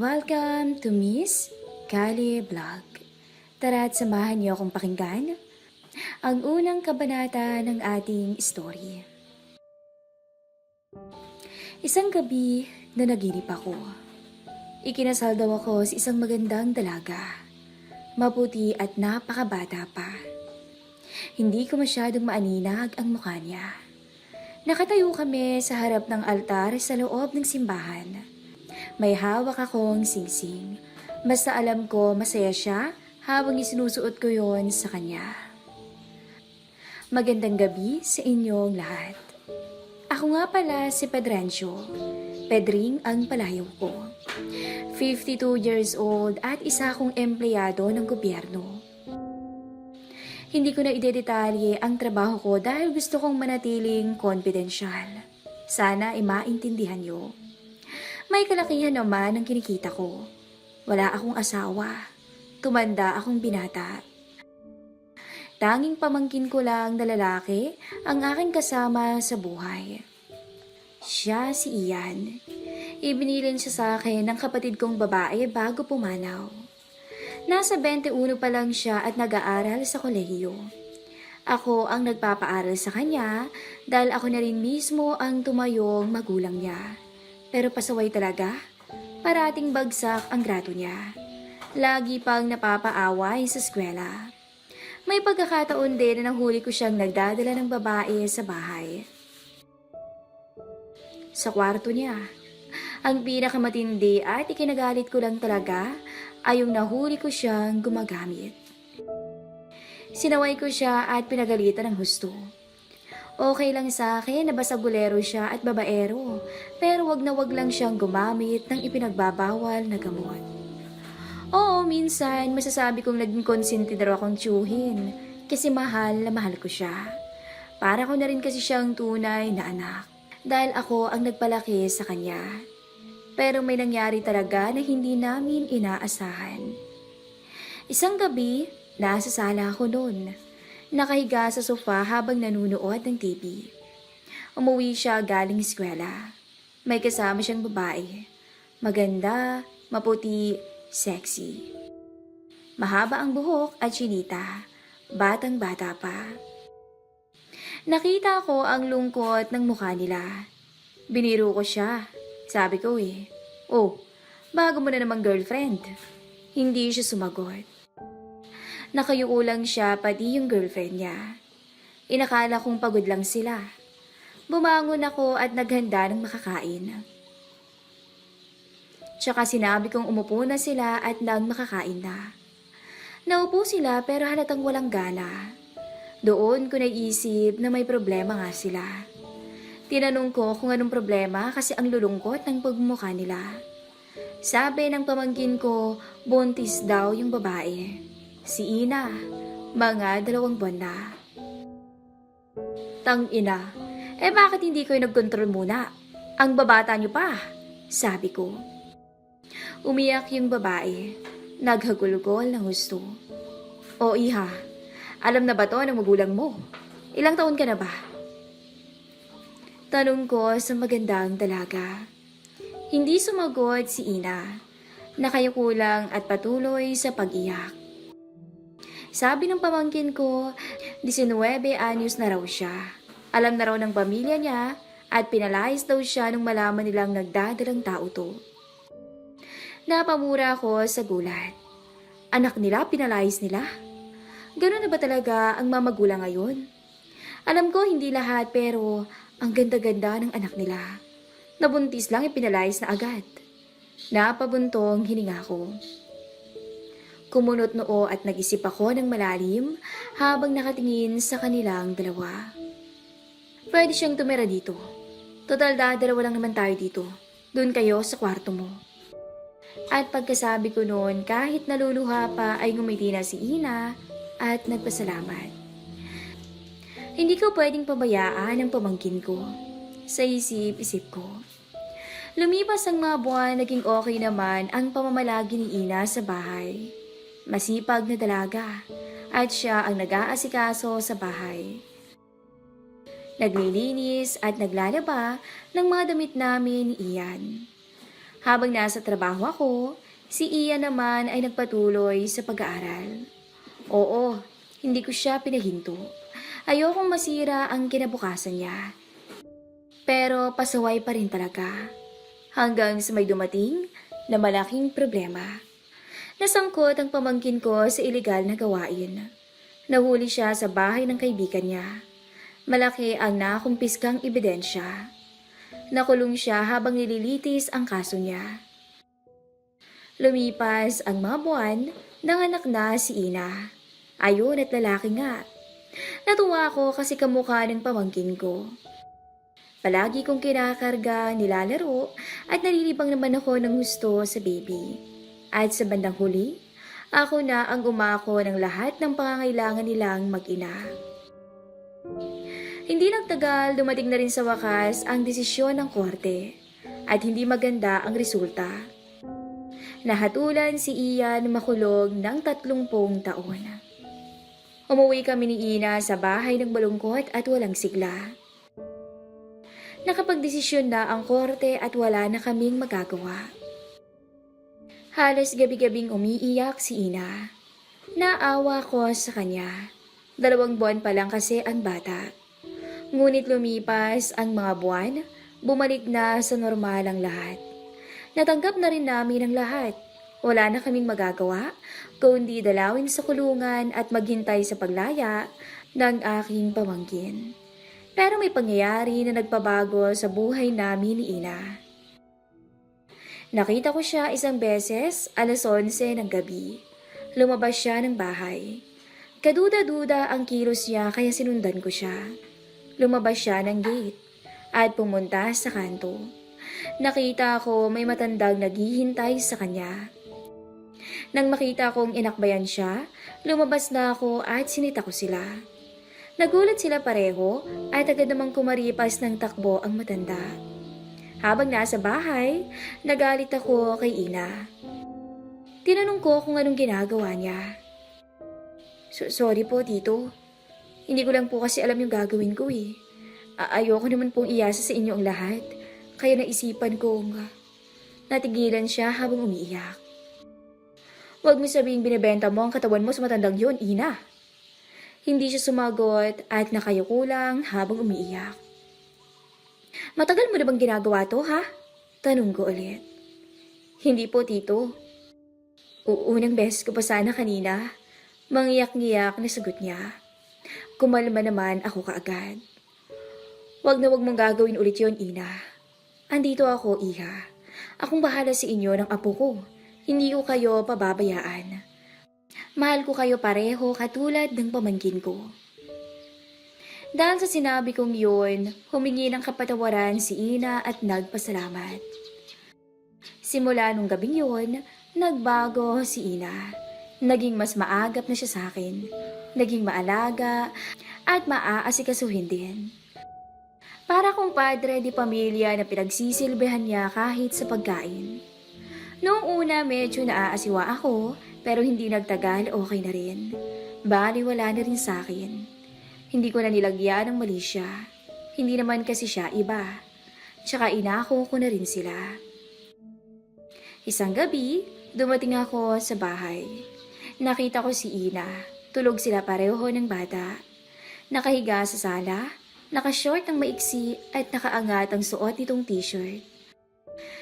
Welcome to Miss Kali Vlog. Tara't samahan niyo akong pakinggan ang unang kabanata ng ating story. Isang gabi na naginip ako. Ikinasal daw ako sa isang magandang dalaga. Maputi at napakabata pa. Hindi ko masyadong maaninag ang mukha niya. Nakatayo kami sa harap ng altar sa loob ng simbahan. May hawak akong singsing. Basta alam ko masaya siya habang isinusuot ko yon sa kanya. Magandang gabi sa inyong lahat. Ako nga pala si Pedrancio. Pedring ang palayaw ko. 52 years old at isa akong empleyado ng gobyerno. Hindi ko na idedetalye ang trabaho ko dahil gusto kong manatiling confidential. Sana ay maintindihan niyo. May kalakihan naman ang kinikita ko. Wala akong asawa. Tumanda akong binata. Tanging pamangkin ko lang na lalaki ang aking kasama sa buhay. Siya si Ian. Ibinilin siya sa akin ng kapatid kong babae bago pumanaw. Nasa 21 pa lang siya at nag-aaral sa kolehiyo. Ako ang nagpapaaral sa kanya dahil ako na rin mismo ang tumayong magulang niya. Pero pasaway talaga, parating bagsak ang grado niya. Lagi pang napapaaway sa eskwela. May pagkakataon din na nahuli ko siyang nagdadala ng babae sa bahay. Sa kwarto niya. Ang pinakamatindi at ikinagalit ko lang talaga ay yung nahuli ko siyang gumagamit. Sinaway ko siya at pinagalitan ng husto. Okay lang sa akin na basagulero siya at babaero, pero wag na wag lang siyang gumamit ng ipinagbabawal na gamot. Oo, minsan masasabi kong naging konsentidor akong tiyuhin kasi mahal na mahal ko siya. Para ko na rin kasi siyang tunay na anak dahil ako ang nagpalaki sa kanya. Pero may nangyari talaga na hindi namin inaasahan. Isang gabi, nasa sala ako noon. Nakahiga sa sofa habang nanunood ng TV. Umuwi siya galing eskwela. May kasama siyang babae. Maganda, maputi, sexy. Mahaba ang buhok at chinita. Batang-bata pa. Nakita ko ang lungkot ng mukha nila. Biniro ko siya. Sabi ko "Oh, bago mo na namang girlfriend." Hindi siya sumagot. Nakayuko lang siya pati yung girlfriend niya. Inakala kong pagod lang sila. Bumangon ako at naghanda ng makakain. Tsaka sinabi kong umupo na sila at nang makakain na. Naupo sila pero halatang walang gana. Doon ko naisip na may problema nga sila. Tinanong ko kung anong problema kasi ang lulungkot ng pagmumukha nila. Sabi ng pamangkin ko, buntis daw yung babae. Si Ina, mga 2 buwan na. Tang-ina, bakit hindi ko nagkontrol muna? Ang babata niyo pa, sabi ko. Umiyak yung babae, naghagulgol ng husto. O iha, alam na ba to ng magulang mo? Ilang taon ka na ba? Tanong ko sa magandang dalaga. Hindi sumagot si Ina. Nakayuko lang at patuloy sa pag-iyak. Sabi ng pamangkin ko, 19 anyos na raw siya. Alam na raw ng pamilya niya at pinalayas daw siya nung malaman nilang nagdadalang tao to. Napamura ako sa gulat. Anak nila, pinalayas nila? Ganun na ba talaga ang mamagulang ngayon? Alam ko hindi lahat pero ang ganda-ganda ng anak nila. Nabuntis lang ipinalayas na agad. Napabuntong hininga ko. Kumunot noo at nag-isip ako ng malalim habang nakatingin sa kanilang dalawa. Pwede siyang tumira dito. Total dalawa lang naman tayo dito. Doon kayo sa kwarto mo. At pagkasabi ko noon, kahit naluluha pa ay ngumiti na si Ina at nagpasalamat. Hindi ko pwedeng pabayaan ang pamangkin ko. Sa isip-isip ko. Lumipas ang mga buwan, naging okay naman ang pamamalagi ni Ina sa bahay. Masipag na dalaga at siya ang nag-aasikaso sa bahay. Naglilinis at naglalaba ng mga damit namin ni Ian. Habang nasa trabaho ako, si Ian naman ay nagpatuloy sa pag-aaral. Oo, hindi ko siya pinahinto. Ayokong masira ang kinabukasan niya. Pero pasaway pa rin talaga. Hanggang sa may dumating na malaking problema. Nasangkot ang pamangkin ko sa ilegal na gawain. Nahuli siya sa bahay ng kaibigan niya. Malaki ang nakumpiskang ebidensya. Nakulong siya habang nililitis ang kaso niya. Lumipas ang mga buwan, nanganak na si Ina. Ayun at lalaki nga. Natuwa ako kasi kamukha ng pamangkin ko. Palagi kong kinakarga, nilalaro at nalilibang naman ako ng gusto sa baby. At sa bandang huli, ako na ang umako ng lahat ng pangangailangan nilang mag-ina. Hindi nagtagal, dumating na rin sa wakas ang desisyon ng korte at hindi maganda ang resulta. Nahatulan si Ian makulong ng 30 taon. Umuwi kami ni Ina sa bahay ng malungkot at walang sigla. Nakapagdesisyon na ang korte at wala na kaming magagawa. Halos gabi-gabing umiiyak si Ina. Naawa ko sa kanya. 2 buwan pa lang kasi ang bata. Ngunit lumipas ang mga buwan, bumalik na sa normal ang lahat. Natanggap na rin namin ang lahat. Wala na kaming magagawa, kundi dalawin sa kulungan at maghintay sa paglaya ng aking pamangkin. Pero may pangyayari na nagpabago sa buhay namin ni Ina. Nakita ko siya isang beses, 11:00 ng gabi. Lumabas siya ng bahay. Kaduda-duda ang kilos niya kaya sinundan ko siya. Lumabas siya ng gate at pumunta sa kanto. Nakita ko may matandang naghihintay sa kanya. Nang makita kong inakbayan siya, lumabas na ako at sinita ko sila. Nagulat sila pareho at agad namang kumaripas ng takbo ang matanda. Habang nasa bahay, nagalit ako kay Ina. Tinanong ko kung anong ginagawa niya. Sorry po, Tito. Hindi ko lang po kasi alam yung gagawin ko eh. Ayoko naman pong iasa sa inyo ang lahat. Kaya naisipan kong natigilan siya habang umiiyak. Huwag mo sabihing binibenta mo ang katawan mo sa matandang yun, Ina. Hindi siya sumagot at nakayuko lang habang umiiyak. Matagal mo na bang ginagawa to, ha? Tanong ko ulit. Hindi po, Tito. Unang beses ko pa sana kanina. Mangiyak-ngiyak na sagot niya. Kumalma naman ako kaagad. Wag na wag mong gagawin ulit yon, Ina. Andito ako, Iha. Akong bahala sa inyo ng apo ko. Hindi ko kayo pababayaan. Mahal ko kayo pareho katulad ng pamangkin ko. Dahil sa sinabi kong yun, humingi ng kapatawaran si Ina at nagpasalamat. Simula nung gabing yun, nagbago si Ina. Naging mas maagap na siya sa akin. Naging maalaga at maaasikasuhin din. Para kong padre di pamilya na pinagsisilbihan niya kahit sa pagkain. Noong una medyo naaasiwa ako, pero hindi nagtagal okay na rin. Bali wala na rin sa akin. Hindi ko na nilagyan ng mali siya. Hindi naman kasi siya iba. Tsaka inako ko na rin sila. Isang gabi, dumating ako sa bahay. Nakita ko si Ina. Tulog sila pareho ng bata. Nakahiga sa sala, nakashort ang maiksi at nakaangat ang suot nitong t-shirt.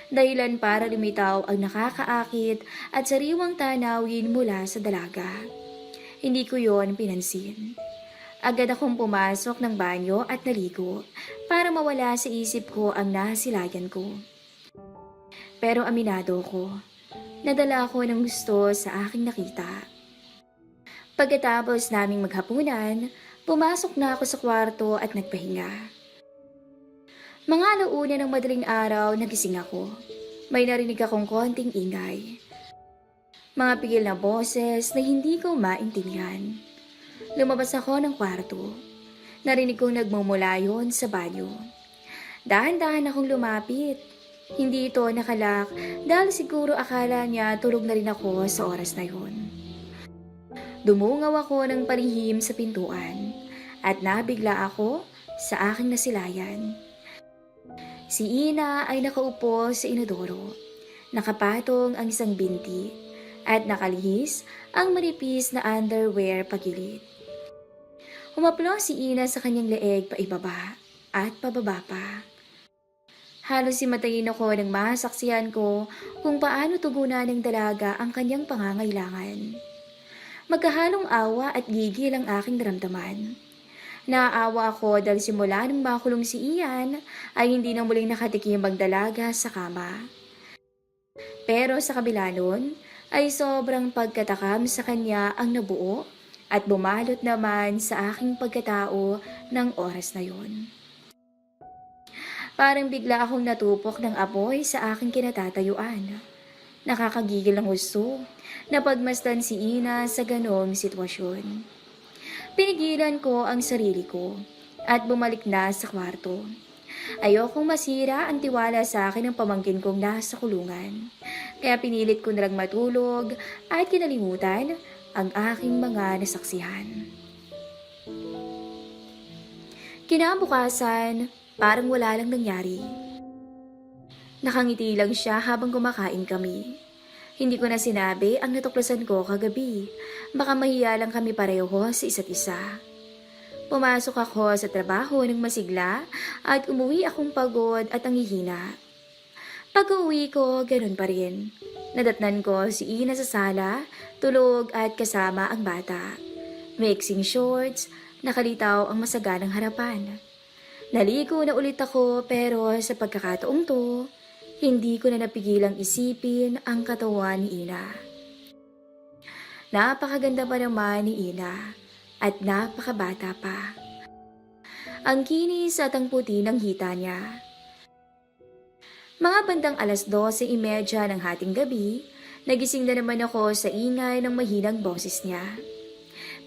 Dahilan para lumitaw ang nakakaakit at sariwang tanawin mula sa dalaga. Hindi ko yon pinansin. Agad akong pumasok ng banyo at naligo para mawala sa isip ko ang nasilayan ko. Pero aminado ko, nadala ako ng gusto sa aking nakita. Pagkatapos naming maghapunan, pumasok na ako sa kwarto at nagpahinga. Mga alauna ng madaling araw, nagising ako. May narinig akong konting ingay. Mga pigil na boses na hindi ko maintindihan. Lumabas ako ng kwarto. Narinig kong nagmumula yon sa banyo. Dahan-dahan akong lumapit. Hindi ito nakalak dahil siguro akala niya tulog na rin ako sa oras na yon. Dumungaw ako ng palihim sa pintuan at nabigla ako sa aking nasilayan. Si Ina ay nakaupo sa inodoro. Nakapatong ang isang binti at nakalihis ang manipis na underwear pagilid. Humaplo si Ina sa kanyang leeg paibaba at pababa pa. Halos himatayin ako nang masaksihan ko kung paano tugunan ng dalaga ang kanyang pangangailangan. Magkahalong awa at gigil ang aking naramdaman. Naaawa ako dahil simula nang makulong si Ian ay hindi na muling nakatikim magdalaga sa kama. Pero sa kabila nun ay sobrang pagkatakam sa kanya ang nabuo at bumalot naman sa aking pagkatao ng oras na yun. Parang bigla akong natupok ng apoy sa aking kinatatayuan. Nakakagigil ang gusto na pagmasdan si Ina sa ganong sitwasyon. Pinigilan ko ang sarili ko at bumalik na sa kwarto. Ayokong masira ang tiwala sa akin ng pamangkin kong nasa kulungan. Kaya pinilit ko nalang matulog at kinalimutan ang aking mga nasaksihan. Kinabukasan, parang wala lang nangyari. Nakangiti lang siya habang kumakain kami. Hindi ko na sinabi ang natuklasan ko kagabi. Baka mahiya lang kami pareho sa isa't isa. Pumasok ako sa trabaho ng masigla at umuwi akong pagod at nanghihina. Pag-uwi ko, ganun pa rin. Nadatnan ko si Ina sa sala, tulog at kasama ang bata. Mixing shorts, nakalitaw ang masaganang harapan. Naligo na ulit ako pero sa pagkakataong to, hindi ko na napigilang isipin ang katawan ni Ina. Napakaganda pa naman ni Ina at napakabata pa. Ang kinis at ang puti ng hita niya. Mga bandang 12:30 ng hating gabi, nagising na naman ako sa ingay ng mahinang boses niya.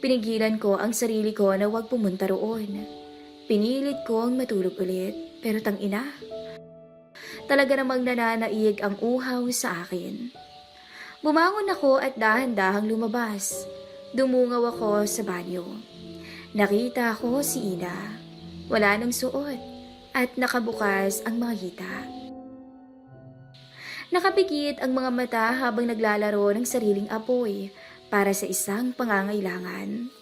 Pinigilan ko ang sarili ko na huwag pumunta roon. Pinilit kong matulog ulit, pero tangina. Talaga namang nananaig ang uhaw sa akin. Bumangon ako at dahan-dahang lumabas. Dumungaw ako sa banyo. Nakita ko si Ina. Wala nang suot at nakabukas ang mga hita. Nakapikit ang mga mata habang naglalaro ng sariling apoy para sa isang pangangailangan.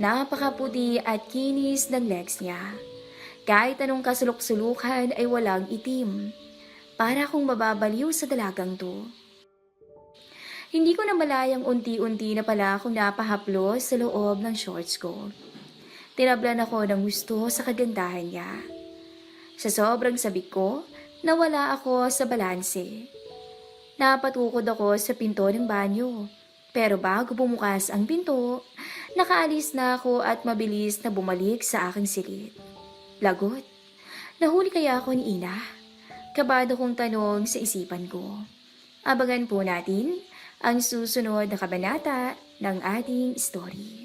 Napakaputi at kinis ng legs niya. Kahit anong kasulok-sulukan ay walang itim. Para akong mababaliw sa dalagang to. Hindi ko na malayang unti-unti na pala akong napahaplos sa loob ng shorts ko. Tinablan ako ng gusto sa kagandahan niya. Sa sobrang sabik ko, nawala ako sa balanse. Napatukod ako sa pinto ng banyo. Pero bago bumukas ang pinto, nakaalis na ako at mabilis na bumalik sa aking silid. Lagot. Nahuli kaya ako ni Ina? Kabado kong tanong sa isipan ko. Abangan po natin ang susunod na kabanata ng ating story.